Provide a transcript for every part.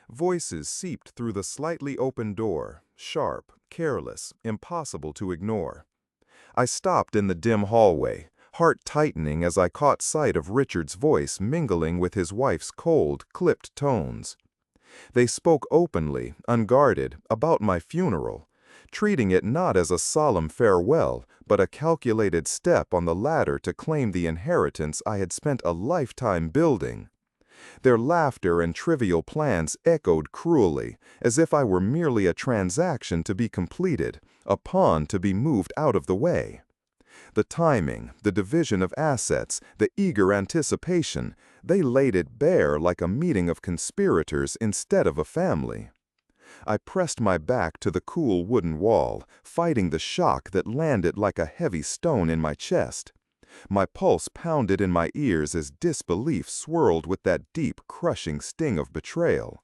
Voices seeped through the slightly open door, sharp, careless, impossible to ignore. I stopped in the dim hallway, heart tightening as I caught sight of Richard's voice mingling with his wife's cold, clipped tones. They spoke openly, unguarded, about my funeral, treating it not as a solemn farewell, but a calculated step on the ladder to claim the inheritance I had spent a lifetime building. Their laughter and trivial plans echoed cruelly, as if I were merely a transaction to be completed, a pawn to be moved out of the way. The timing, the division of assets, the eager anticipation, they laid it bare like a meeting of conspirators instead of a family. I pressed my back to the cool wooden wall, fighting the shock that landed like a heavy stone in my chest. My pulse pounded in my ears as disbelief swirled with that deep, crushing sting of betrayal.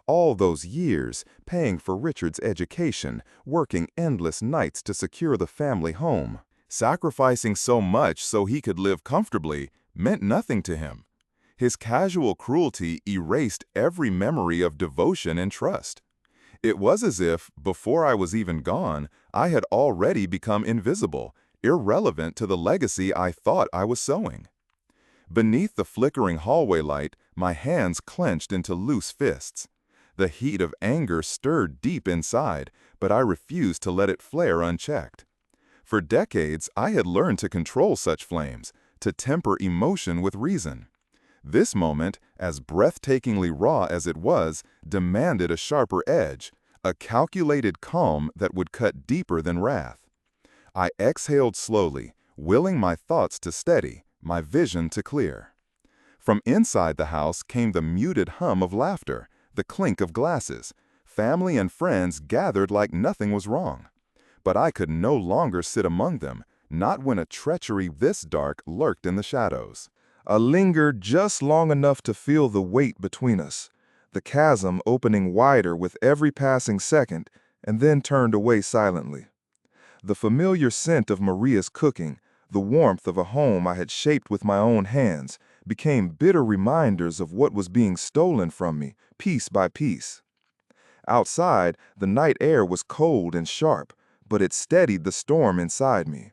All those years, paying for Richard's education, working endless nights to secure the family home, sacrificing so much so he could live comfortably, meant nothing to him. His casual cruelty erased every memory of devotion and trust. It was as if, before I was even gone, I had already become invisible, irrelevant to the legacy I thought I was sowing. Beneath the flickering hallway light, my hands clenched into loose fists. The heat of anger stirred deep inside, but I refused to let it flare unchecked. For decades, I had learned to control such flames, to temper emotion with reason. This moment, as breathtakingly raw as it was, demanded a sharper edge, a calculated calm that would cut deeper than wrath. I exhaled slowly, willing my thoughts to steady, my vision to clear. From inside the house came the muted hum of laughter, the clink of glasses. Family and friends gathered like nothing was wrong. But I could no longer sit among them, not when a treachery this dark lurked in the shadows. I lingered just long enough to feel the weight between us, the chasm opening wider with every passing second, and then turned away silently. The familiar scent of Maria's cooking, the warmth of a home I had shaped with my own hands, became bitter reminders of what was being stolen from me, piece by piece. Outside, the night air was cold and sharp, but it steadied the storm inside me.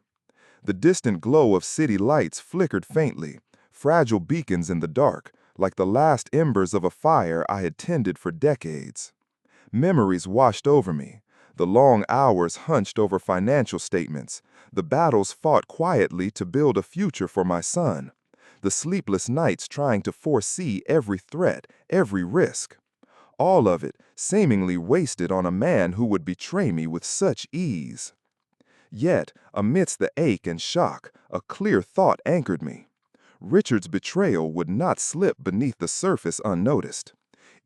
The distant glow of city lights flickered faintly, fragile beacons in the dark, like the last embers of a fire I had tended for decades. Memories washed over me, the long hours hunched over financial statements, the battles fought quietly to build a future for my son, the sleepless nights trying to foresee every threat, every risk. All of it seemingly wasted on a man who would betray me with such ease. Yet, amidst the ache and shock, a clear thought anchored me. Richard's betrayal would not slip beneath the surface unnoticed.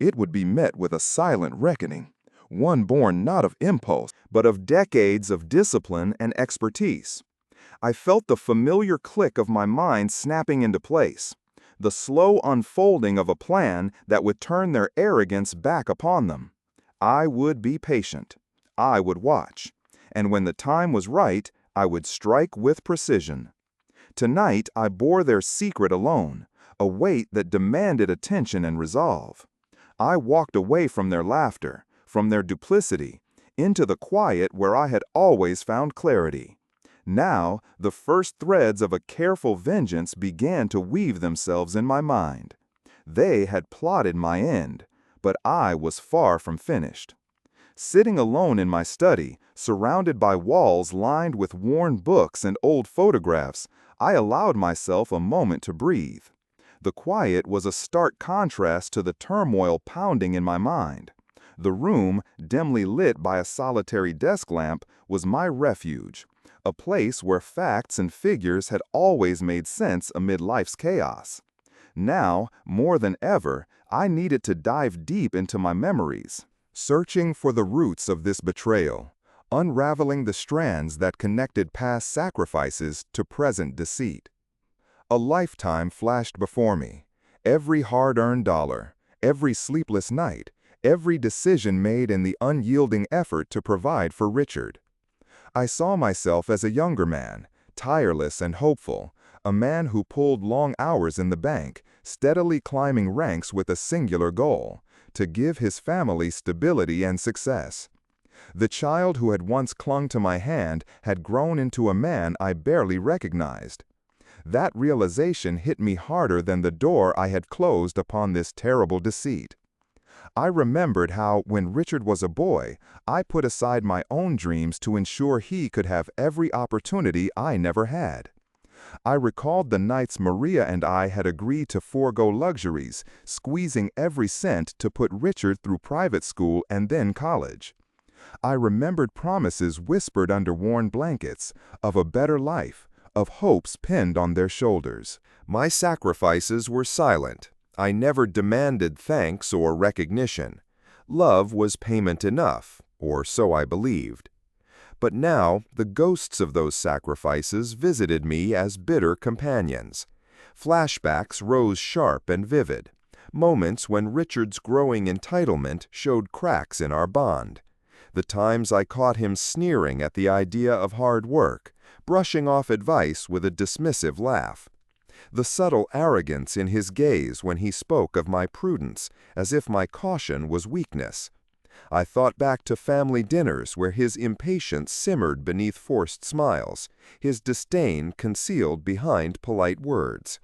It would be met with a silent reckoning, one born not of impulse, but of decades of discipline and expertise. I felt the familiar click of my mind snapping into place, the slow unfolding of a plan that would turn their arrogance back upon them. I would be patient. I would watch. And when the time was right, I would strike with precision. Tonight, I bore their secret alone, a weight that demanded attention and resolve. I walked away from their laughter, from their duplicity, into the quiet where I had always found clarity. Now, the first threads of a careful vengeance began to weave themselves in my mind. They had plotted my end, but I was far from finished. Sitting alone in my study, surrounded by walls lined with worn books and old photographs, I allowed myself a moment to breathe. The quiet was a stark contrast to the turmoil pounding in my mind. The room, dimly lit by a solitary desk lamp, was my refuge, a place where facts and figures had always made sense amid life's chaos. Now, more than ever, I needed to dive deep into my memories, searching for the roots of this betrayal, unraveling the strands that connected past sacrifices to present deceit. A lifetime flashed before me, every hard-earned dollar, every sleepless night, every decision made in the unyielding effort to provide for Richard. I saw myself as a younger man, tireless and hopeful, a man who pulled long hours in the bank, steadily climbing ranks with a singular goal, to give his family stability and success. The child who had once clung to my hand had grown into a man I barely recognized. That realization hit me harder than the door I had closed upon this terrible deceit. I remembered how, when Richard was a boy, I put aside my own dreams to ensure he could have every opportunity I never had. I recalled the nights Maria and I had agreed to forego luxuries, squeezing every cent to put Richard through private school and then college. I remembered promises whispered under worn blankets, of a better life, of hopes pinned on their shoulders. My sacrifices were silent. I never demanded thanks or recognition. Love was payment enough, or so I believed. But now, the ghosts of those sacrifices visited me as bitter companions. Flashbacks rose sharp and vivid, moments when Richard's growing entitlement showed cracks in our bond. The times I caught him sneering at the idea of hard work, brushing off advice with a dismissive laugh. The subtle arrogance in his gaze when he spoke of my prudence, as if my caution was weakness. I thought back to family dinners where his impatience simmered beneath forced smiles, his disdain concealed behind polite words.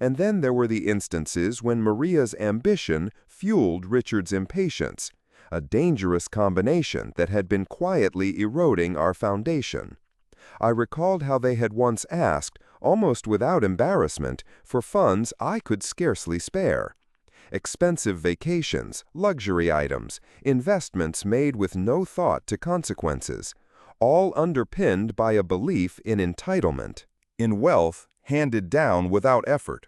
And then there were the instances when Maria's ambition fueled Richard's impatience, a dangerous combination that had been quietly eroding our foundation. I recalled how they had once asked, almost without embarrassment, for funds I could scarcely spare. Expensive vacations, luxury items, investments made with no thought to consequences, all underpinned by a belief in entitlement, in wealth handed down without effort.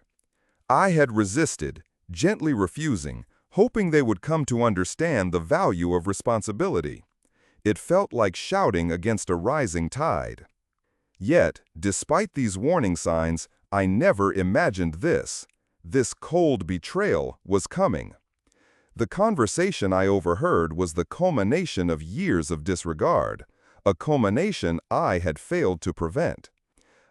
I had resisted, gently refusing, hoping they would come to understand the value of responsibility. It felt like shouting against a rising tide. Yet, despite these warning signs, I never imagined this. This cold betrayal was coming. The conversation I overheard was the culmination of years of disregard, a culmination I had failed to prevent.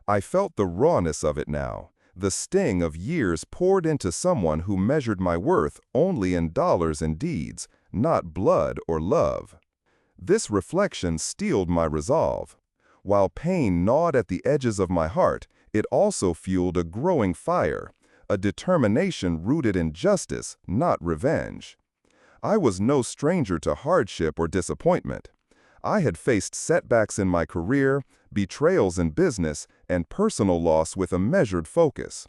I felt the rawness of it now, the sting of years poured into someone who measured my worth only in dollars and deeds, not blood or love. This reflection steeled my resolve. While pain gnawed at the edges of my heart, it also fueled a growing fire, a determination rooted in justice, not revenge. I was no stranger to hardship or disappointment. I had faced setbacks in my career, betrayals in business, and personal loss with a measured focus.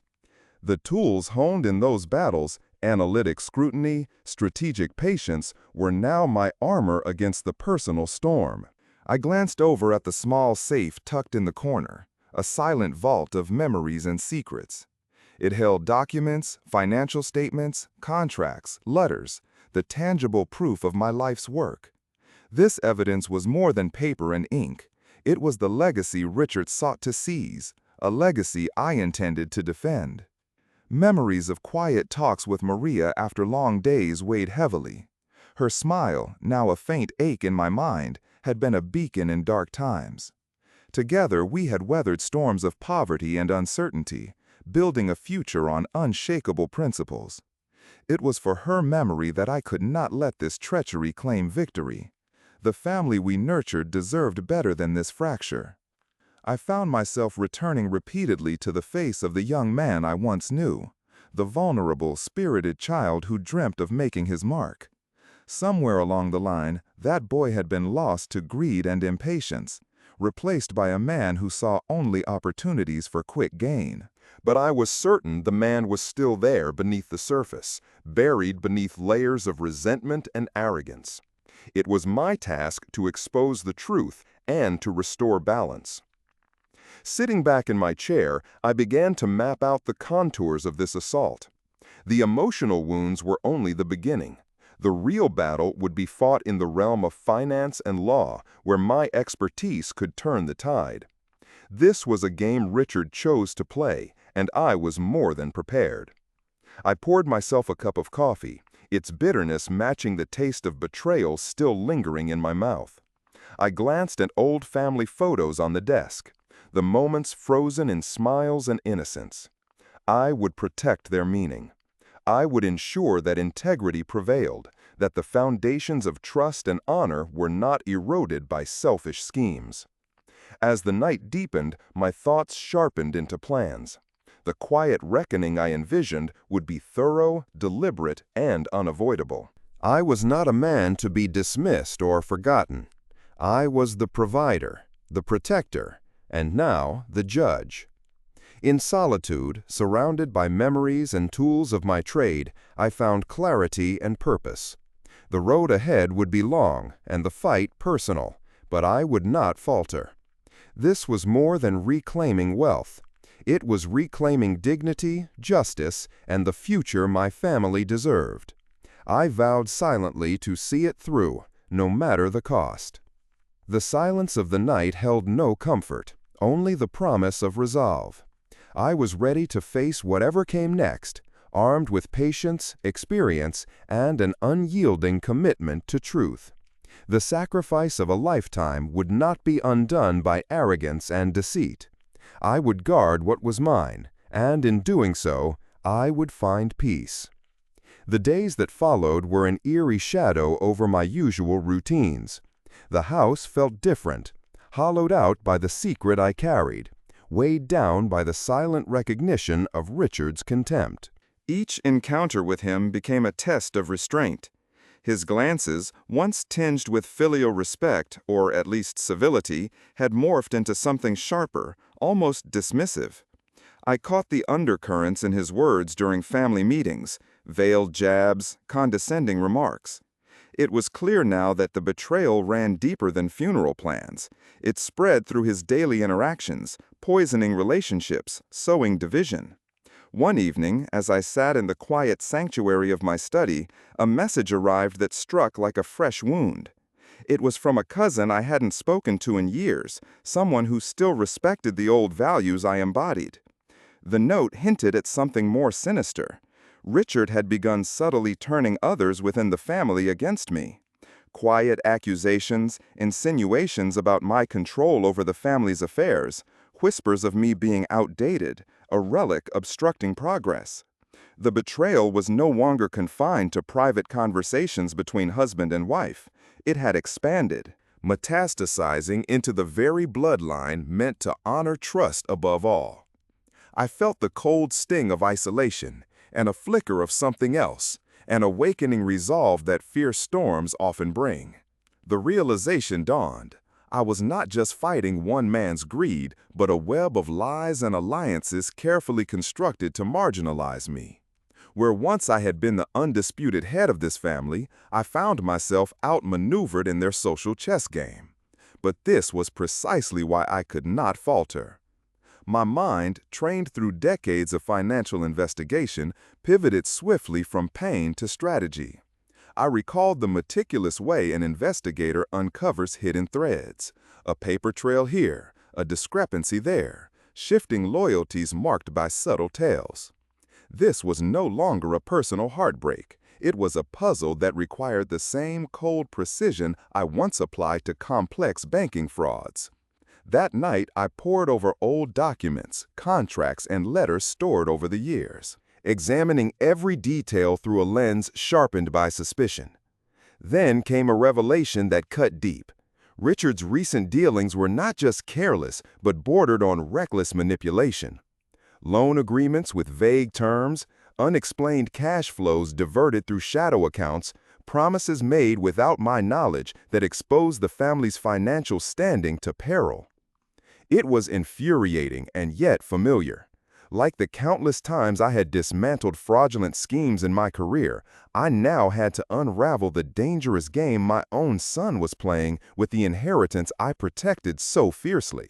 The tools honed in those battles, analytic scrutiny, strategic patience, were now my armor against the personal storm. I glanced over at the small safe tucked in the corner, a silent vault of memories and secrets. It held documents, financial statements, contracts, letters, the tangible proof of my life's work. This evidence was more than paper and ink. It was the legacy Richard sought to seize, a legacy I intended to defend. Memories of quiet talks with Maria after long days weighed heavily. Her smile, now a faint ache in my mind, had been a beacon in dark times. Together we had weathered storms of poverty and uncertainty, building a future on unshakable principles. It was for her memory that I could not let this treachery claim victory. The family we nurtured deserved better than this fracture. I found myself returning repeatedly to the face of the young man I once knew, the vulnerable, spirited child who dreamt of making his mark. Somewhere along the line, that boy had been lost to greed and impatience, replaced by a man who saw only opportunities for quick gain. But I was certain the man was still there beneath the surface, buried beneath layers of resentment and arrogance. It was my task to expose the truth and to restore balance. Sitting back in my chair, I began to map out the contours of this assault. The emotional wounds were only the beginning. The real battle would be fought in the realm of finance and law, where my expertise could turn the tide. This was a game Richard chose to play, and I was more than prepared. I poured myself a cup of coffee, its bitterness matching the taste of betrayal still lingering in my mouth. I glanced at old family photos on the desk, the moments frozen in smiles and innocence. I would protect their meaning. I would ensure that integrity prevailed, that the foundations of trust and honor were not eroded by selfish schemes. As the night deepened, my thoughts sharpened into plans. The quiet reckoning I envisioned would be thorough, deliberate, and unavoidable. I was not a man to be dismissed or forgotten. I was the provider, the protector, and now the judge. In solitude, surrounded by memories and tools of my trade, I found clarity and purpose. The road ahead would be long and the fight personal, but I would not falter. This was more than reclaiming wealth. It was reclaiming dignity, justice, and the future my family deserved. I vowed silently to see it through, no matter the cost. The silence of the night held no comfort, only the promise of resolve. I was ready to face whatever came next, armed with patience, experience, and an unyielding commitment to truth. The sacrifice of a lifetime would not be undone by arrogance and deceit. I would guard what was mine, and in doing so, I would find peace. The days that followed were an eerie shadow over my usual routines. The house felt different, hollowed out by the secret I carried, weighed down by the silent recognition of Richard's contempt. Each encounter with him became a test of restraint. His glances, once tinged with filial respect, or at least civility, had morphed into something sharper, almost dismissive. I caught the undercurrents in his words during family meetings, veiled jabs, condescending remarks. It was clear now that the betrayal ran deeper than funeral plans. It spread through his daily interactions, poisoning relationships, sowing division. One evening, as I sat in the quiet sanctuary of my study, a message arrived that struck like a fresh wound. It was from a cousin I hadn't spoken to in years, someone who still respected the old values I embodied. The note hinted at something more sinister. Richard had begun subtly turning others within the family against me. Quiet accusations, insinuations about my control over the family's affairs, whispers of me being outdated, a relic obstructing progress. The betrayal was no longer confined to private conversations between husband and wife. It had expanded, metastasizing into the very bloodline meant to honor trust above all. I felt the cold sting of isolation, and a flicker of something else, an awakening resolve that fierce storms often bring. The realization dawned. I was not just fighting one man's greed, but a web of lies and alliances carefully constructed to marginalize me. Where once I had been the undisputed head of this family, I found myself outmaneuvered in their social chess game. But this was precisely why I could not falter. My mind, trained through decades of financial investigation, pivoted swiftly from pain to strategy. I recalled the meticulous way an investigator uncovers hidden threads, a paper trail here, a discrepancy there, shifting loyalties marked by subtle tales. This was no longer a personal heartbreak. It was a puzzle that required the same cold precision I once applied to complex banking frauds. That night, I pored over old documents, contracts, and letters stored over the years, examining every detail through a lens sharpened by suspicion. Then came a revelation that cut deep. Richard's recent dealings were not just careless, but bordered on reckless manipulation. Loan agreements with vague terms, unexplained cash flows diverted through shadow accounts, promises made without my knowledge that exposed the family's financial standing to peril. It was infuriating and yet familiar. Like the countless times I had dismantled fraudulent schemes in my career, I now had to unravel the dangerous game my own son was playing with the inheritance I protected so fiercely.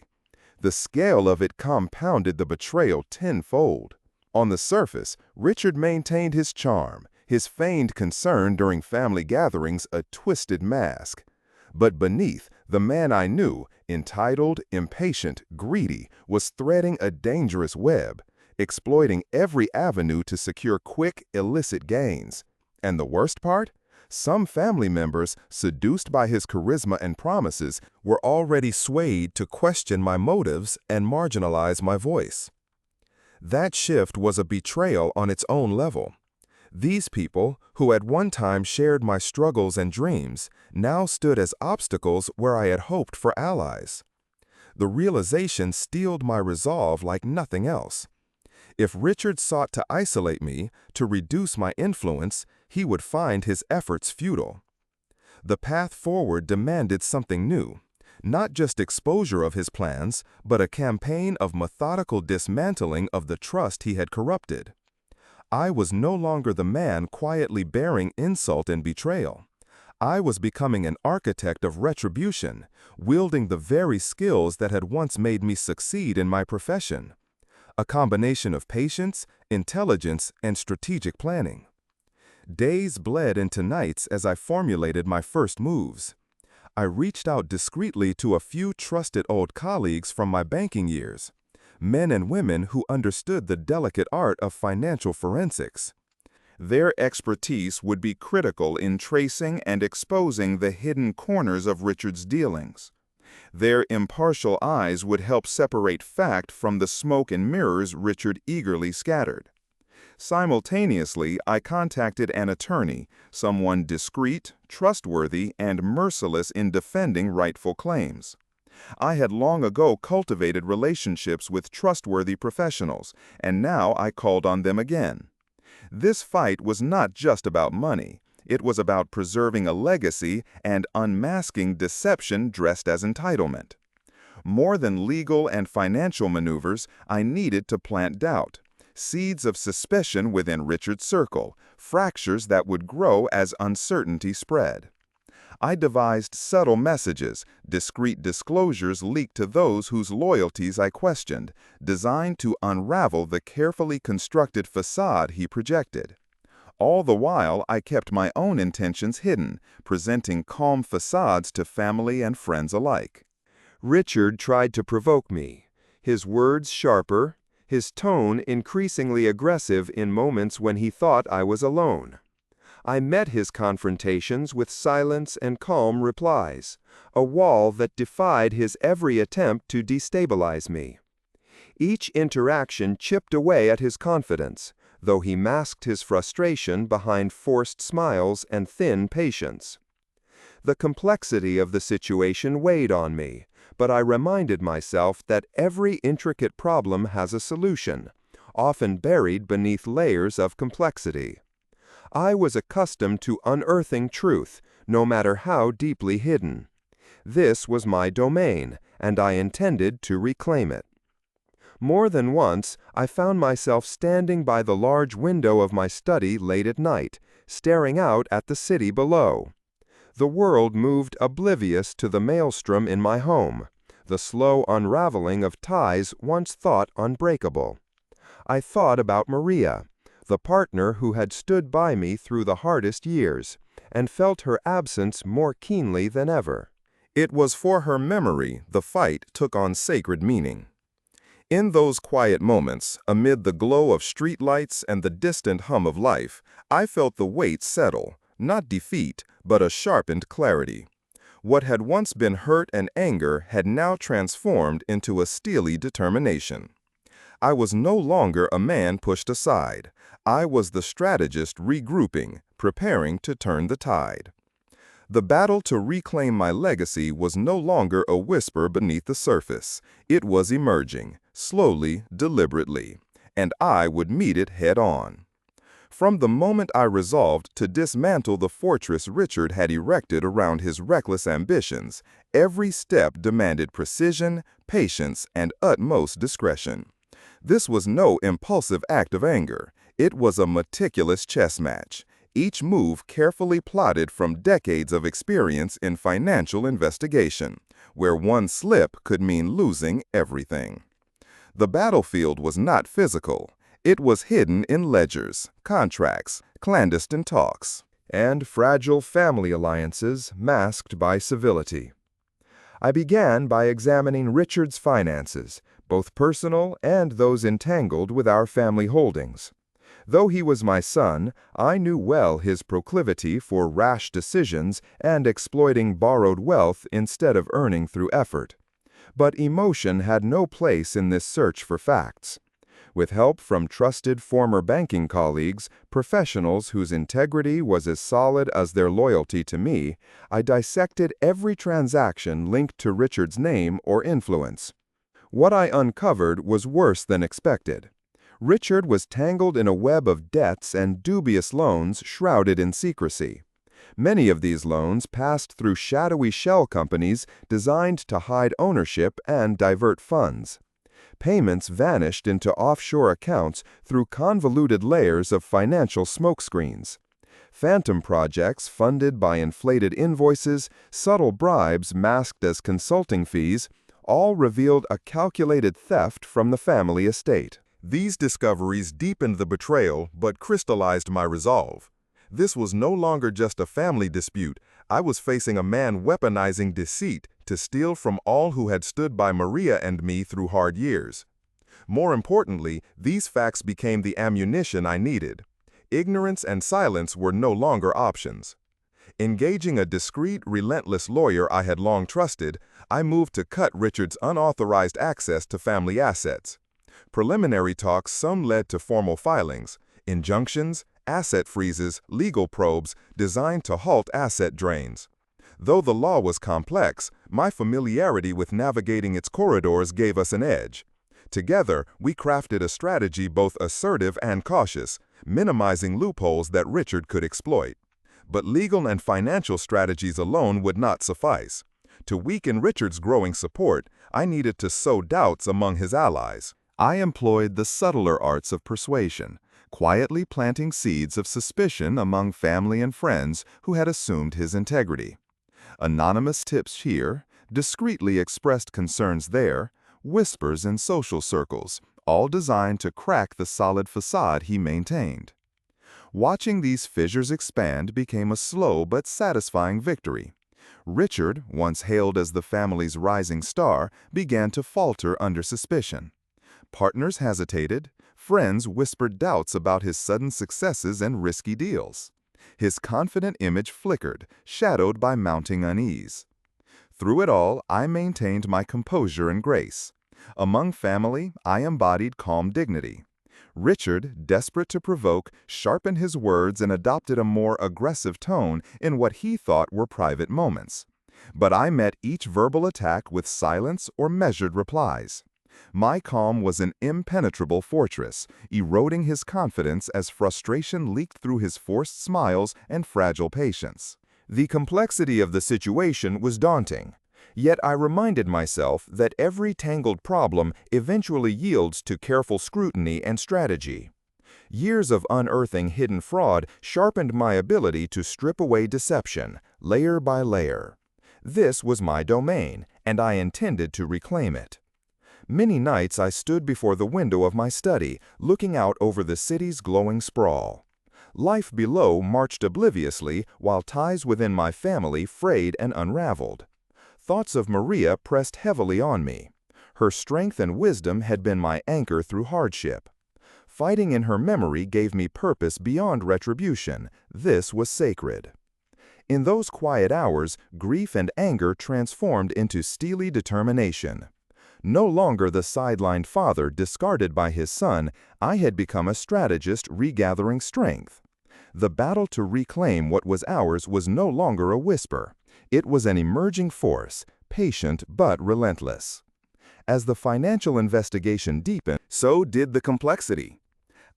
The scale of it compounded the betrayal tenfold. On the surface, Richard maintained his charm, his feigned concern during family gatherings a twisted mask. But beneath, the man I knew, entitled, impatient, greedy, was threading a dangerous web, exploiting every avenue to secure quick, illicit gains. And the worst part? Some family members, seduced by his charisma and promises, were already swayed to question my motives and marginalize my voice. That shift was a betrayal on its own level. These people, who at one time shared my struggles and dreams, now stood as obstacles where I had hoped for allies. The realization steeled my resolve like nothing else. If Richard sought to isolate me, to reduce my influence, he would find his efforts futile. The path forward demanded something new, not just exposure of his plans, but a campaign of methodical dismantling of the trust he had corrupted. I was no longer the man quietly bearing insult and betrayal. I was becoming an architect of retribution, wielding the very skills that had once made me succeed in my profession. A combination of patience, intelligence, and strategic planning. Days bled into nights as I formulated my first moves. I reached out discreetly to a few trusted old colleagues from my banking years, men and women who understood the delicate art of financial forensics. Their expertise would be critical in tracing and exposing the hidden corners of Richard's dealings. Their impartial eyes would help separate fact from the smoke and mirrors Richard eagerly scattered. Simultaneously, I contacted an attorney, someone discreet, trustworthy, and merciless in defending rightful claims. I had long ago cultivated relationships with trustworthy professionals, and now I called on them again. This fight was not just about money. It was about preserving a legacy and unmasking deception dressed as entitlement. More than legal and financial maneuvers, I needed to plant doubt, seeds of suspicion within Richard's circle, fractures that would grow as uncertainty spread. I devised subtle messages, discreet disclosures leaked to those whose loyalties I questioned, designed to unravel the carefully constructed facade he projected. All the while, I kept my own intentions hidden, presenting calm facades to family and friends alike. Richard tried to provoke me, his words sharper, his tone increasingly aggressive in moments when he thought I was alone. I met his confrontations with silence and calm replies, a wall that defied his every attempt to destabilize me. Each interaction chipped away at his confidence, though he masked his frustration behind forced smiles and thin patience. The complexity of the situation weighed on me, but I reminded myself that every intricate problem has a solution, often buried beneath layers of complexity. I was accustomed to unearthing truth, no matter how deeply hidden. This was my domain, and I intended to reclaim it. More than once, I found myself standing by the large window of my study late at night, staring out at the city below. The world moved oblivious to the maelstrom in my home, the slow unraveling of ties once thought unbreakable. I thought about Maria, the partner who had stood by me through the hardest years, and felt her absence more keenly than ever. It was for her memory the fight took on sacred meaning. In those quiet moments, amid the glow of streetlights and the distant hum of life, I felt the weight settle, not defeat, but a sharpened clarity. What had once been hurt and anger had now transformed into a steely determination. I was no longer a man pushed aside. I was the strategist regrouping, preparing to turn the tide. The battle to reclaim my legacy was no longer a whisper beneath the surface. It was emerging, slowly, deliberately, and I would meet it head-on. From the moment I resolved to dismantle the fortress Richard had erected around his reckless ambitions, every step demanded precision, patience, and utmost discretion. This was no impulsive act of anger. It was a meticulous chess match, each move carefully plotted from decades of experience in financial investigation, where one slip could mean losing everything. The battlefield was not physical. It was hidden in ledgers, contracts, clandestine talks, and fragile family alliances masked by civility. I began by examining Richard's finances, both personal and those entangled with our family holdings. Though he was my son, I knew well his proclivity for rash decisions and exploiting borrowed wealth instead of earning through effort. But emotion had no place in this search for facts. With help from trusted former banking colleagues, professionals whose integrity was as solid as their loyalty to me, I dissected every transaction linked to Richard's name or influence. What I uncovered was worse than expected. Richard was tangled in a web of debts and dubious loans shrouded in secrecy. Many of these loans passed through shadowy shell companies designed to hide ownership and divert funds. Payments vanished into offshore accounts through convoluted layers of financial smokescreens. Phantom projects funded by inflated invoices, subtle bribes masked as consulting fees, all revealed a calculated theft from the family estate. These discoveries deepened the betrayal but crystallized my resolve. This was no longer just a family dispute. I was facing a man weaponizing deceit to steal from all who had stood by Maria and me through hard years. More importantly, these facts became the ammunition I needed. Ignorance and silence were no longer options. Engaging a discreet, relentless lawyer I had long trusted, I moved to cut Richard's unauthorized access to family assets. Preliminary talks soon led to formal filings, injunctions, asset freezes, legal probes designed to halt asset drains. Though the law was complex, my familiarity with navigating its corridors gave us an edge. Together, we crafted a strategy both assertive and cautious, minimizing loopholes that Richard could exploit. But legal and financial strategies alone would not suffice. To weaken Richard's growing support, I needed to sow doubts among his allies. I employed the subtler arts of persuasion, quietly planting seeds of suspicion among family and friends who had assumed his integrity. Anonymous tips here, discreetly expressed concerns there, whispers in social circles, all designed to crack the solid facade he maintained. Watching these fissures expand became a slow but satisfying victory. Richard, once hailed as the family's rising star, began to falter under suspicion. Partners hesitated. Friends whispered doubts about his sudden successes and risky deals. His confident image flickered, shadowed by mounting unease. Through it all, I maintained my composure and grace. Among family, I embodied calm dignity. Richard, desperate to provoke, sharpened his words and adopted a more aggressive tone in what he thought were private moments. But I met each verbal attack with silence or measured replies. My calm was an impenetrable fortress, eroding his confidence as frustration leaked through his forced smiles and fragile patience. The complexity of the situation was daunting, yet I reminded myself that every tangled problem eventually yields to careful scrutiny and strategy. Years of unearthing hidden fraud sharpened my ability to strip away deception, layer by layer. This was my domain, and I intended to reclaim it. Many nights I stood before the window of my study, looking out over the city's glowing sprawl. Life below marched obliviously while ties within my family frayed and unraveled. Thoughts of Maria pressed heavily on me. Her strength and wisdom had been my anchor through hardship. Fighting in her memory gave me purpose beyond retribution. This was sacred. In those quiet hours, grief and anger transformed into steely determination. No longer the sidelined father discarded by his son, I had become a strategist regathering strength. The battle to reclaim what was ours was no longer a whisper. It was an emerging force, patient but relentless. As the financial investigation deepened, so did the complexity.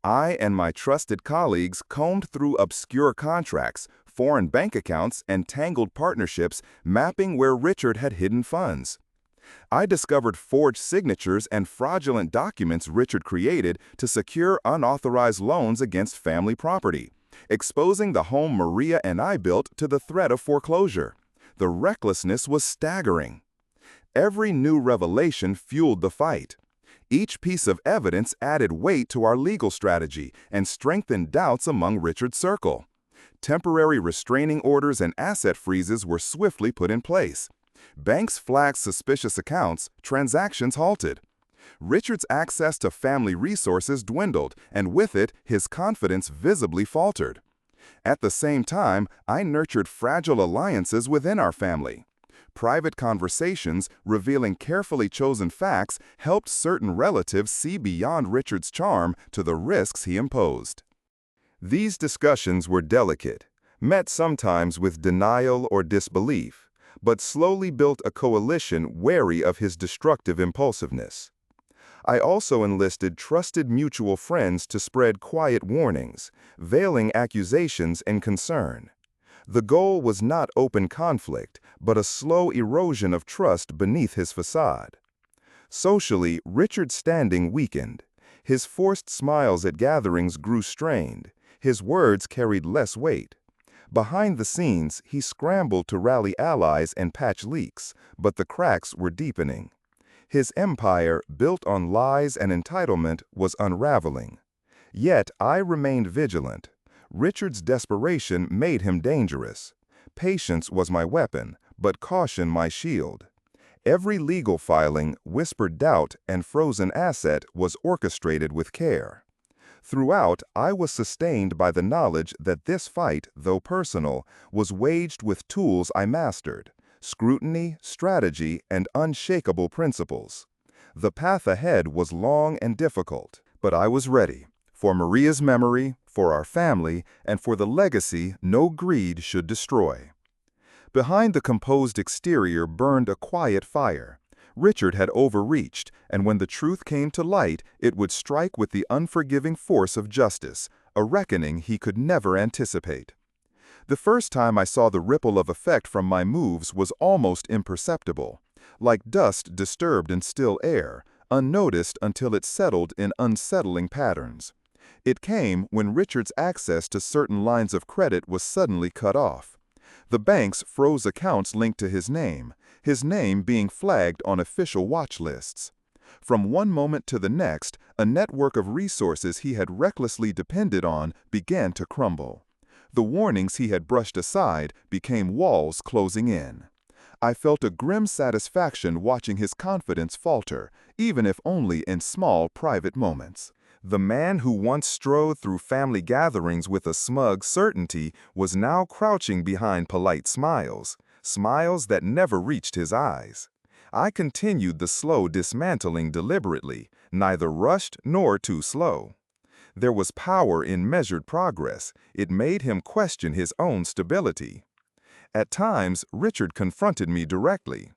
I and my trusted colleagues combed through obscure contracts, foreign bank accounts, and tangled partnerships, mapping where Richard had hidden funds. I discovered forged signatures and fraudulent documents Richard created to secure unauthorized loans against family property, exposing the home Maria and I built to the threat of foreclosure. The recklessness was staggering. Every new revelation fueled the fight. Each piece of evidence added weight to our legal strategy and strengthened doubts among Richard's circle. Temporary restraining orders and asset freezes were swiftly put in place. Banks flagged suspicious accounts, transactions halted. Richard's access to family resources dwindled, and with it, his confidence visibly faltered. At the same time, I nurtured fragile alliances within our family. Private conversations revealing carefully chosen facts helped certain relatives see beyond Richard's charm to the risks he imposed. These discussions were delicate, met sometimes with denial or disbelief, but slowly built a coalition wary of his destructive impulsiveness. I also enlisted trusted mutual friends to spread quiet warnings, veiling accusations and concern. The goal was not open conflict, but a slow erosion of trust beneath his facade. Socially, Richard's standing weakened. His forced smiles at gatherings grew strained. His words carried less weight. Behind the scenes, he scrambled to rally allies and patch leaks, but the cracks were deepening. His empire, built on lies and entitlement, was unraveling. Yet I remained vigilant. Richard's desperation made him dangerous. Patience was my weapon, but caution my shield. Every legal filing, whispered doubt, and frozen asset was orchestrated with care. Throughout, I was sustained by the knowledge that this fight, though personal, was waged with tools I mastered: scrutiny, strategy, and unshakable principles. The path ahead was long and difficult, but I was ready. For Maria's memory, for our family, and for the legacy no greed should destroy. Behind the composed exterior burned a quiet fire. Richard had overreached, and when the truth came to light, it would strike with the unforgiving force of justice, a reckoning he could never anticipate. The first time I saw the ripple of effect from my moves was almost imperceptible, like dust disturbed in still air, unnoticed until it settled in unsettling patterns. It came when Richard's access to certain lines of credit was suddenly cut off. The banks froze accounts linked to his name being flagged on official watch lists. From one moment to the next, a network of resources he had recklessly depended on began to crumble. The warnings he had brushed aside became walls closing in. I felt a grim satisfaction watching his confidence falter, even if only in small private moments. The man who once strode through family gatherings with a smug certainty was now crouching behind polite smiles, smiles that never reached his eyes. I continued the slow dismantling deliberately, neither rushed nor too slow. There was power in measured progress. It made him question his own stability. At times, Richard confronted me directly.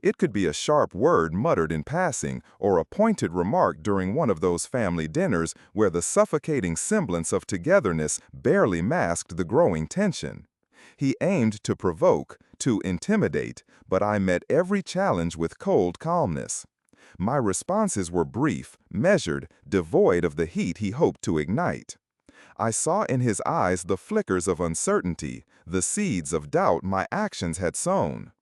It could be a sharp word muttered in passing or a pointed remark during one of those family dinners where the suffocating semblance of togetherness barely masked the growing tension. He aimed to provoke, to intimidate, but I met every challenge with cold calmness. My responses were brief, measured, devoid of the heat he hoped to ignite. I saw in his eyes the flickers of uncertainty, the seeds of doubt my actions had sown.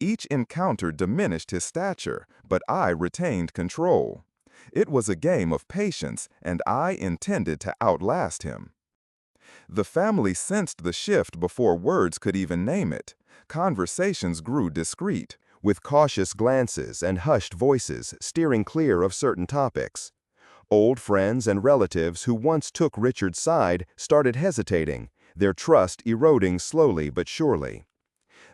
Each encounter diminished his stature, but I retained control. It was a game of patience, and I intended to outlast him. The family sensed the shift before words could even name it. Conversations grew discreet, with cautious glances and hushed voices steering clear of certain topics. Old friends and relatives who once took Richard's side started hesitating, their trust eroding slowly but surely.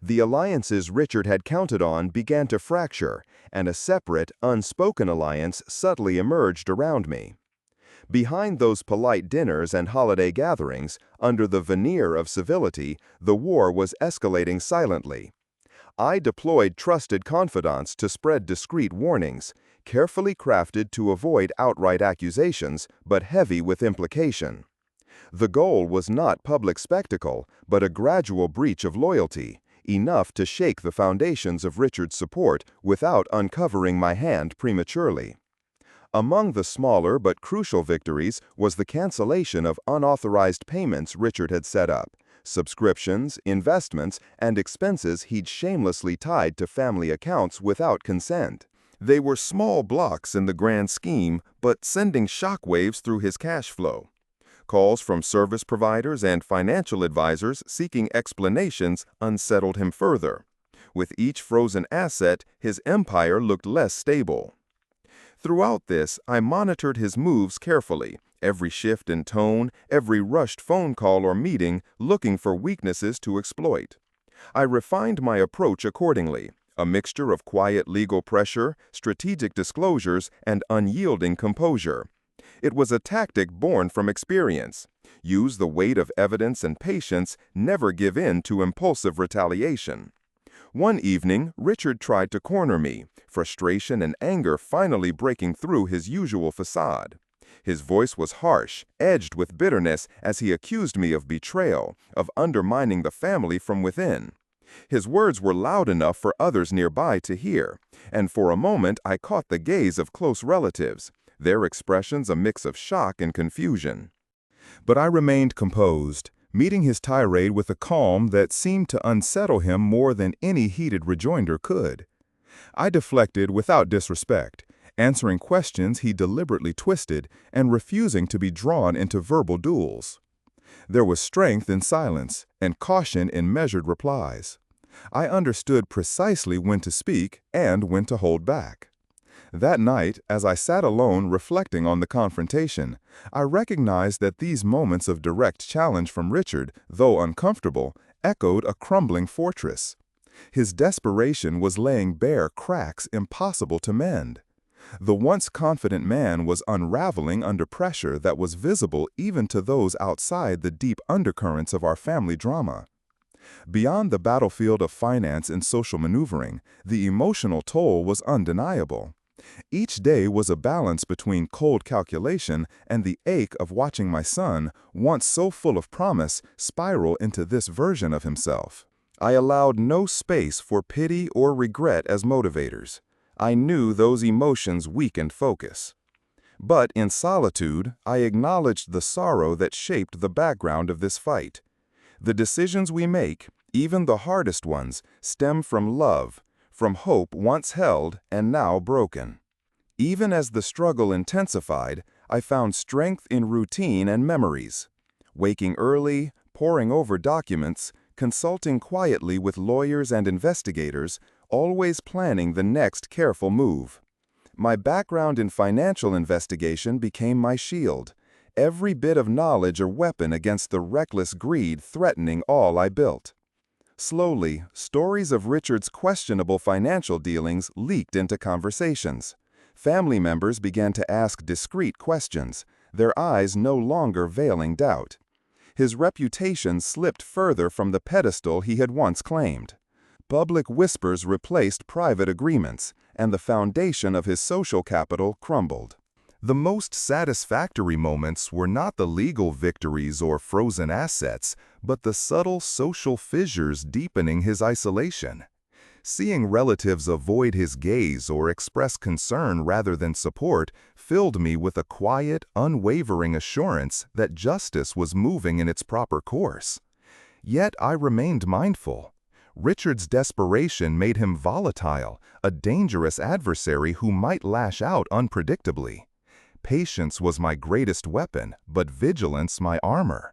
The alliances Richard had counted on began to fracture, and a separate, unspoken alliance subtly emerged around me. Behind those polite dinners and holiday gatherings, under the veneer of civility, the war was escalating silently. I deployed trusted confidants to spread discreet warnings, carefully crafted to avoid outright accusations, but heavy with implication. The goal was not public spectacle, but a gradual breach of loyalty, enough to shake the foundations of Richard's support without uncovering my hand prematurely. Among the smaller but crucial victories was the cancellation of unauthorized payments Richard had set up, subscriptions, investments, and expenses he'd shamelessly tied to family accounts without consent. They were small blocks in the grand scheme, but sending shockwaves through his cash flow. Calls from service providers and financial advisors seeking explanations unsettled him further. With each frozen asset, his empire looked less stable. Throughout this, I monitored his moves carefully, every shift in tone, every rushed phone call or meeting, looking for weaknesses to exploit. I refined my approach accordingly, a mixture of quiet legal pressure, strategic disclosures, and unyielding composure. It was a tactic born from experience. Use the weight of evidence and patience, never give in to impulsive retaliation. One evening, Richard tried to corner me, frustration and anger finally breaking through his usual facade. His voice was harsh, edged with bitterness as he accused me of betrayal, of undermining the family from within. His words were loud enough for others nearby to hear, and for a moment I caught the gaze of close relatives, their expressions a mix of shock and confusion. But I remained composed, meeting his tirade with a calm that seemed to unsettle him more than any heated rejoinder could. I deflected without disrespect, answering questions he deliberately twisted and refusing to be drawn into verbal duels. There was strength in silence and caution in measured replies. I understood precisely when to speak and when to hold back. That night, as I sat alone reflecting on the confrontation, I recognized that these moments of direct challenge from Richard, though uncomfortable, echoed a crumbling fortress. His desperation was laying bare cracks impossible to mend. The once confident man was unraveling under pressure that was visible even to those outside the deep undercurrents of our family drama. Beyond the battlefield of finance and social maneuvering, the emotional toll was undeniable. Each day was a balance between cold calculation and the ache of watching my son, once so full of promise, spiral into this version of himself. I allowed no space for pity or regret as motivators. I knew those emotions weakened focus. But in solitude, I acknowledged the sorrow that shaped the background of this fight. The decisions we make, even the hardest ones, stem from love, from hope once held and now broken. Even as the struggle intensified, I found strength in routine and memories. Waking early, poring over documents, consulting quietly with lawyers and investigators, always planning the next careful move. My background in financial investigation became my shield, every bit of knowledge a weapon against the reckless greed threatening all I built. Slowly, stories of Richard's questionable financial dealings leaked into conversations. Family members began to ask discreet questions, their eyes no longer veiling doubt. His reputation slipped further from the pedestal he had once claimed. Public whispers replaced private agreements, and the foundation of his social capital crumbled. The most satisfactory moments were not the legal victories or frozen assets, but the subtle social fissures deepening his isolation. Seeing relatives avoid his gaze or express concern rather than support filled me with a quiet, unwavering assurance that justice was moving in its proper course. Yet I remained mindful. Richard's desperation made him volatile, a dangerous adversary who might lash out unpredictably. Patience was my greatest weapon, but vigilance my armor.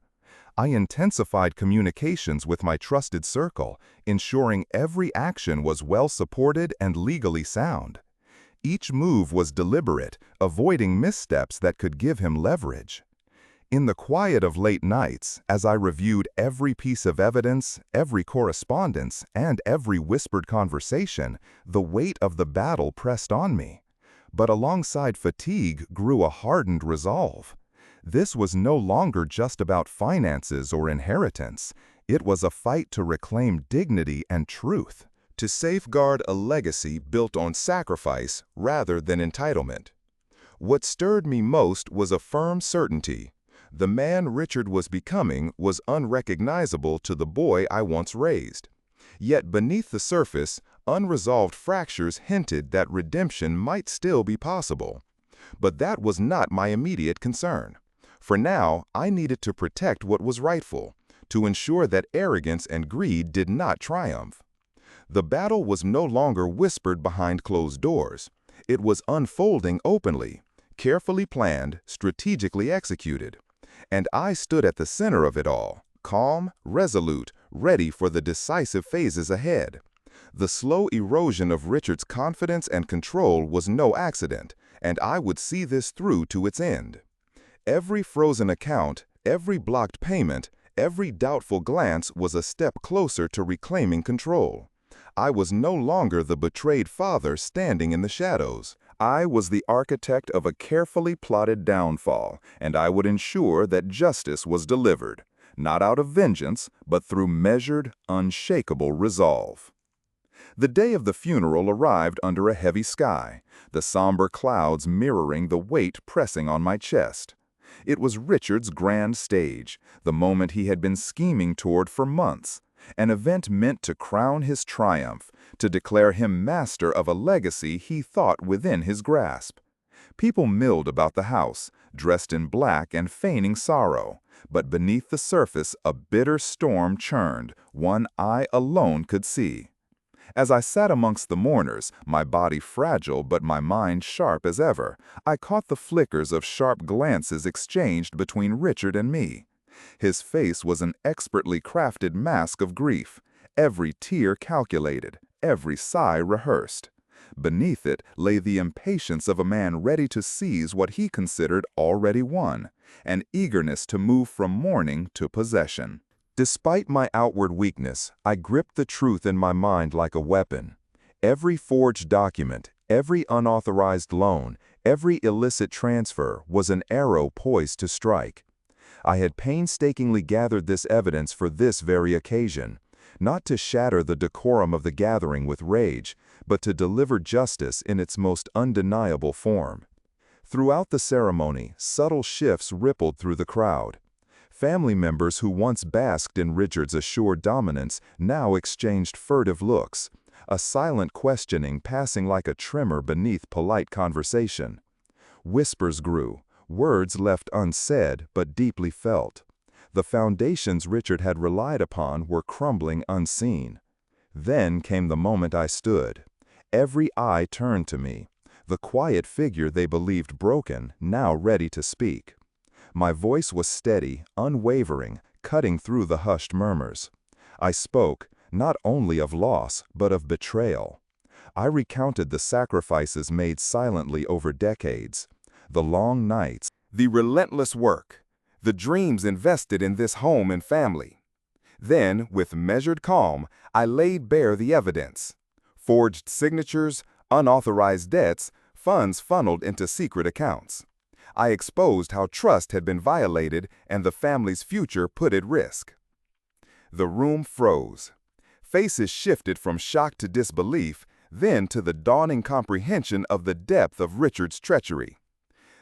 I intensified communications with my trusted circle, ensuring every action was well supported and legally sound. Each move was deliberate, avoiding missteps that could give him leverage. In the quiet of late nights, as I reviewed every piece of evidence, every correspondence, and every whispered conversation, the weight of the battle pressed on me. But alongside fatigue grew a hardened resolve. This was no longer just about finances or inheritance. It was a fight to reclaim dignity and truth, to safeguard a legacy built on sacrifice rather than entitlement. What stirred me most was a firm certainty. The man Richard was becoming was unrecognizable to the boy I once raised. Yet beneath the surface, unresolved fractures hinted that redemption might still be possible. But that was not my immediate concern. For now, I needed to protect what was rightful, to ensure that arrogance and greed did not triumph. The battle was no longer whispered behind closed doors. It was unfolding openly, carefully planned, strategically executed. And I stood at the center of it all, calm, resolute, ready for the decisive phases ahead. The slow erosion of Richard's confidence and control was no accident, and I would see this through to its end. Every frozen account, every blocked payment, every doubtful glance was a step closer to reclaiming control. I was no longer the betrayed father standing in the shadows. I was the architect of a carefully plotted downfall, and I would ensure that justice was delivered, not out of vengeance, but through measured, unshakable resolve. The day of the funeral arrived under a heavy sky, the somber clouds mirroring the weight pressing on my chest. It was Richard's grand stage, the moment he had been scheming toward for months, an event meant to crown his triumph, to declare him master of a legacy he thought within his grasp. People milled about the house, dressed in black and feigning sorrow, but beneath the surface a bitter storm churned, one I alone could see. As I sat amongst the mourners, my body fragile but my mind sharp as ever, I caught the flickers of sharp glances exchanged between Richard and me. His face was an expertly crafted mask of grief, every tear calculated, every sigh rehearsed. Beneath it lay the impatience of a man ready to seize what he considered already won, an eagerness to move from mourning to possession. Despite my outward weakness, I gripped the truth in my mind like a weapon. Every forged document, every unauthorized loan, every illicit transfer was an arrow poised to strike. I had painstakingly gathered this evidence for this very occasion, not to shatter the decorum of the gathering with rage, but to deliver justice in its most undeniable form. Throughout the ceremony, subtle shifts rippled through the crowd. Family members who once basked in Richard's assured dominance now exchanged furtive looks, a silent questioning passing like a tremor beneath polite conversation. Whispers grew, words left unsaid but deeply felt. The foundations Richard had relied upon were crumbling unseen. Then came the moment I stood. Every eye turned to me, the quiet figure they believed broken, now ready to speak. My voice was steady, unwavering, cutting through the hushed murmurs. I spoke, not only of loss, but of betrayal. I recounted the sacrifices made silently over decades, the long nights, the relentless work, the dreams invested in this home and family. Then, with measured calm, I laid bare the evidence. Forged signatures, unauthorized debts, funds funneled into secret accounts. I exposed how trust had been violated and the family's future put at risk. The room froze. Faces shifted from shock to disbelief, then to the dawning comprehension of the depth of Richard's treachery.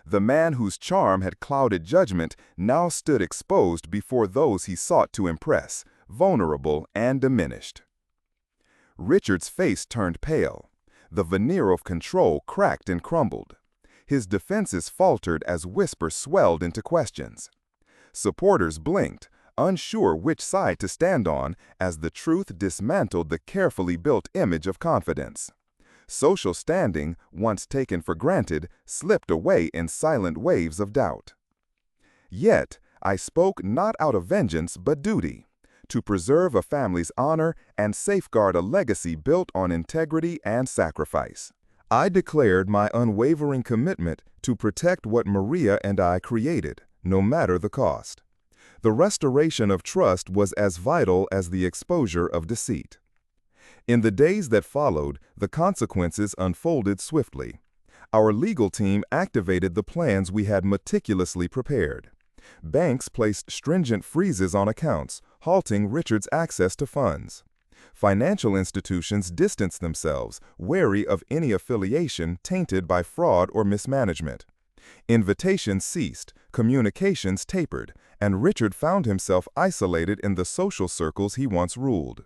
The man whose charm had clouded judgment now stood exposed before those he sought to impress, vulnerable and diminished. Richard's face turned pale. The veneer of control cracked and crumbled. His defenses faltered as whispers swelled into questions. Supporters blinked, unsure which side to stand on, as the truth dismantled the carefully built image of confidence. Social standing, once taken for granted, slipped away in silent waves of doubt. Yet, I spoke not out of vengeance but duty, to preserve a family's honor and safeguard a legacy built on integrity and sacrifice. I declared my unwavering commitment to protect what Maria and I created, no matter the cost. The restoration of trust was as vital as the exposure of deceit. In the days that followed, the consequences unfolded swiftly. Our legal team activated the plans we had meticulously prepared. Banks placed stringent freezes on accounts, halting Richard's access to funds. Financial institutions distanced themselves, wary of any affiliation tainted by fraud or mismanagement. Invitations ceased, communications tapered, and Richard found himself isolated in the social circles he once ruled.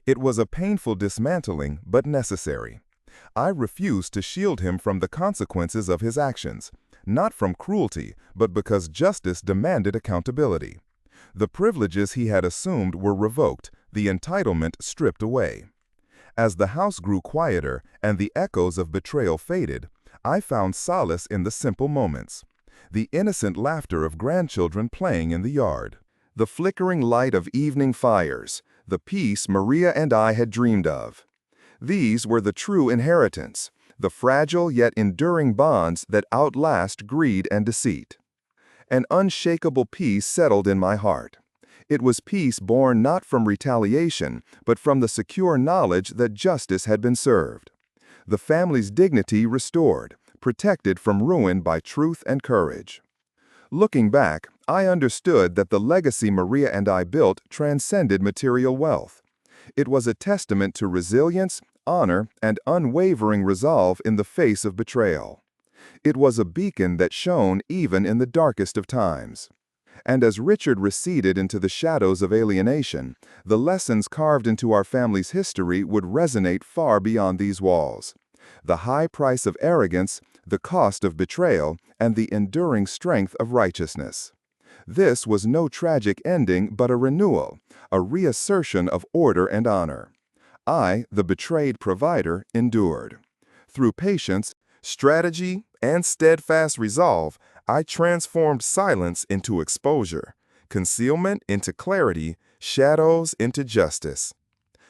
It was a painful dismantling, but necessary. I refused to shield him from the consequences of his actions, not from cruelty, but because justice demanded accountability. The privileges he had assumed were revoked, the entitlement stripped away. As the house grew quieter and the echoes of betrayal faded, I found solace in the simple moments. The innocent laughter of grandchildren playing in the yard, the flickering light of evening fires, the peace Maria and I had dreamed of. These were the true inheritance, the fragile yet enduring bonds that outlast greed and deceit. An unshakable peace settled in my heart. It was peace born not from retaliation, but from the secure knowledge that justice had been served. The family's dignity restored, protected from ruin by truth and courage. Looking back, I understood that the legacy Maria and I built transcended material wealth. It was a testament to resilience, honor, and unwavering resolve in the face of betrayal. It was a beacon that shone even in the darkest of times. And as Richard receded into the shadows of alienation, the lessons carved into our family's history would resonate far beyond these walls. The high price of arrogance, the cost of betrayal, and the enduring strength of righteousness. This was no tragic ending but a renewal, a reassertion of order and honor. I, the betrayed provider, endured. Through patience, strategy, and steadfast resolve, I transformed silence into exposure, concealment into clarity, shadows into justice.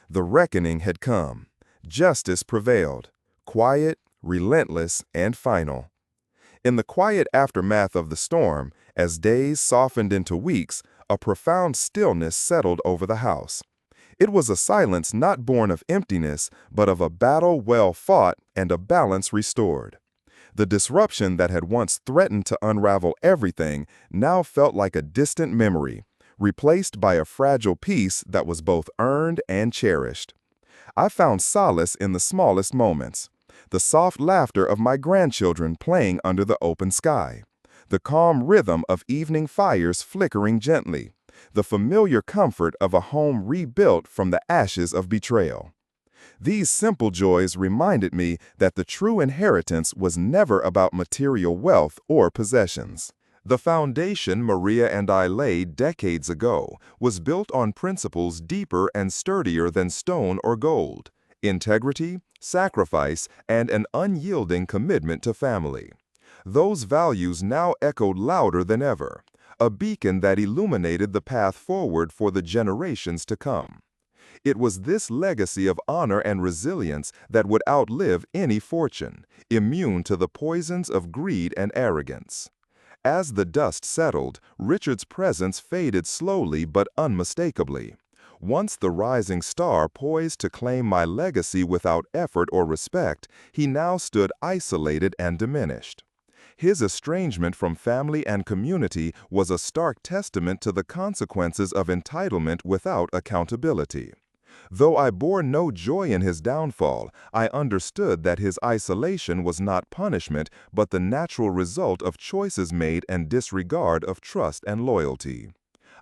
The reckoning had come. Justice prevailed, quiet, relentless, and final. In the quiet aftermath of the storm, as days softened into weeks, a profound stillness settled over the house. It was a silence not born of emptiness, but of a battle well fought and a balance restored. The disruption that had once threatened to unravel everything now felt like a distant memory, replaced by a fragile peace that was both earned and cherished. I found solace in the smallest moments. The soft laughter of my grandchildren playing under the open sky. The calm rhythm of evening fires flickering gently. The familiar comfort of a home rebuilt from the ashes of betrayal. These simple joys reminded me that the true inheritance was never about material wealth or possessions. The foundation Maria and I laid decades ago was built on principles deeper and sturdier than stone or gold: integrity, sacrifice, and an unyielding commitment to family. Those values now echoed louder than ever, a beacon that illuminated the path forward for the generations to come. It was this legacy of honor and resilience that would outlive any fortune, immune to the poisons of greed and arrogance. As the dust settled, Richard's presence faded slowly but unmistakably. Once the rising star poised to claim my legacy without effort or respect, he now stood isolated and diminished. His estrangement from family and community was a stark testament to the consequences of entitlement without accountability. Though I bore no joy in his downfall, I understood that his isolation was not punishment but the natural result of choices made and disregard of trust and loyalty.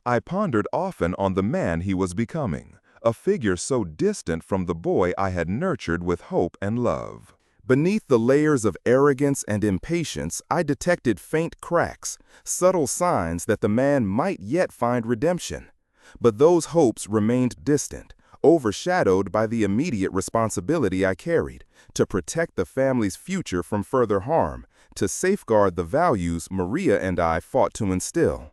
I pondered often on the man he was becoming, a figure so distant from the boy I had nurtured with hope and love. Beneath the layers of arrogance and impatience, I detected faint cracks, subtle signs that the man might yet find redemption. But those hopes remained distant, overshadowed by the immediate responsibility I carried, to protect the family's future from further harm, to safeguard the values Maria and I fought to instill.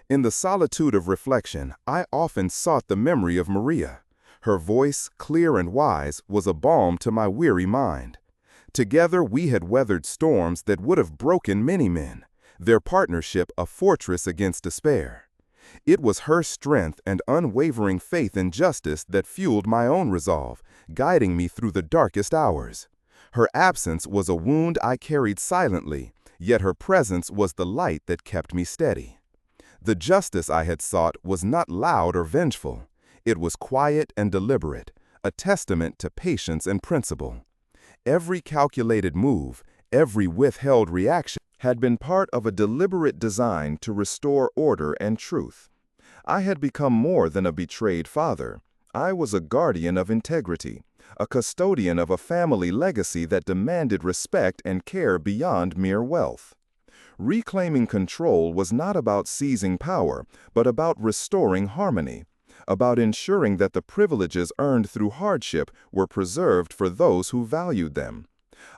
In the solitude of reflection, I often sought the memory of Maria. Her voice, clear and wise, was a balm to my weary mind. Together we had weathered storms that would have broken many men, their partnership a fortress against despair. It was her strength and unwavering faith in justice that fueled my own resolve, guiding me through the darkest hours. Her absence was a wound I carried silently, yet her presence was the light that kept me steady. The justice I had sought was not loud or vengeful. It was quiet and deliberate, a testament to patience and principle. Every calculated move, every withheld reaction, had been part of a deliberate design to restore order and truth. I had become more than a betrayed father. I was a guardian of integrity, a custodian of a family legacy that demanded respect and care beyond mere wealth. Reclaiming control was not about seizing power, but about restoring harmony, about ensuring that the privileges earned through hardship were preserved for those who valued them.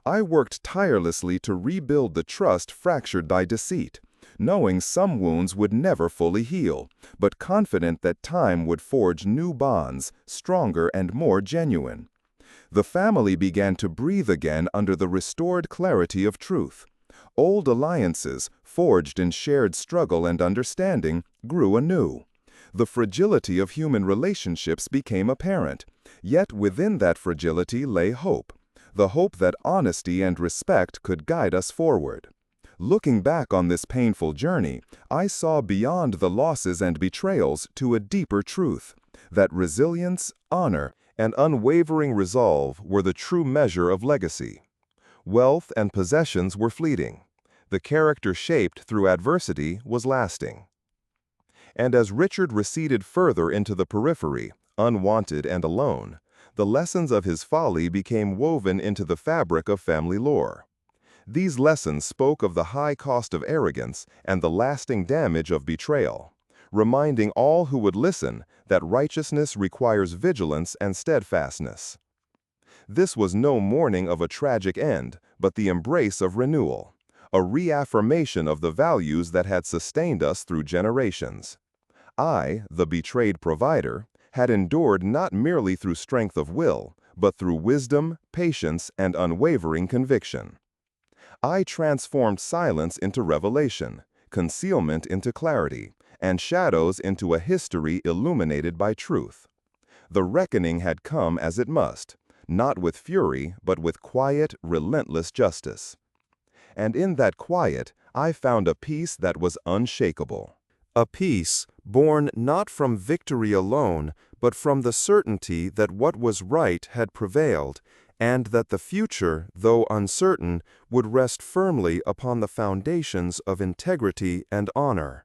I worked tirelessly to rebuild the trust fractured by deceit, knowing some wounds would never fully heal, but confident that time would forge new bonds, stronger and more genuine. The family began to breathe again under the restored clarity of truth. Old alliances, forged in shared struggle and understanding, grew anew. The fragility of human relationships became apparent, yet within that fragility lay hope, the hope that honesty and respect could guide us forward. Looking back on this painful journey, I saw beyond the losses and betrayals to a deeper truth, that resilience, honor, and unwavering resolve were the true measure of legacy. Wealth and possessions were fleeting. The character shaped through adversity was lasting. And as Richard receded further into the periphery, unwanted and alone, the lessons of his folly became woven into the fabric of family lore. These lessons spoke of the high cost of arrogance and the lasting damage of betrayal, reminding all who would listen that righteousness requires vigilance and steadfastness. This was no mourning of a tragic end, but the embrace of renewal, a reaffirmation of the values that had sustained us through generations. I, the betrayed provider, had endured not merely through strength of will, but through wisdom, patience, and unwavering conviction. I transformed silence into revelation, concealment into clarity, and shadows into a history illuminated by truth. The reckoning had come as it must, not with fury, but with quiet, relentless justice. And in that quiet, I found a peace that was unshakable. A peace born not from victory alone, but from the certainty that what was right had prevailed, and that the future, though uncertain, would rest firmly upon the foundations of integrity and honor.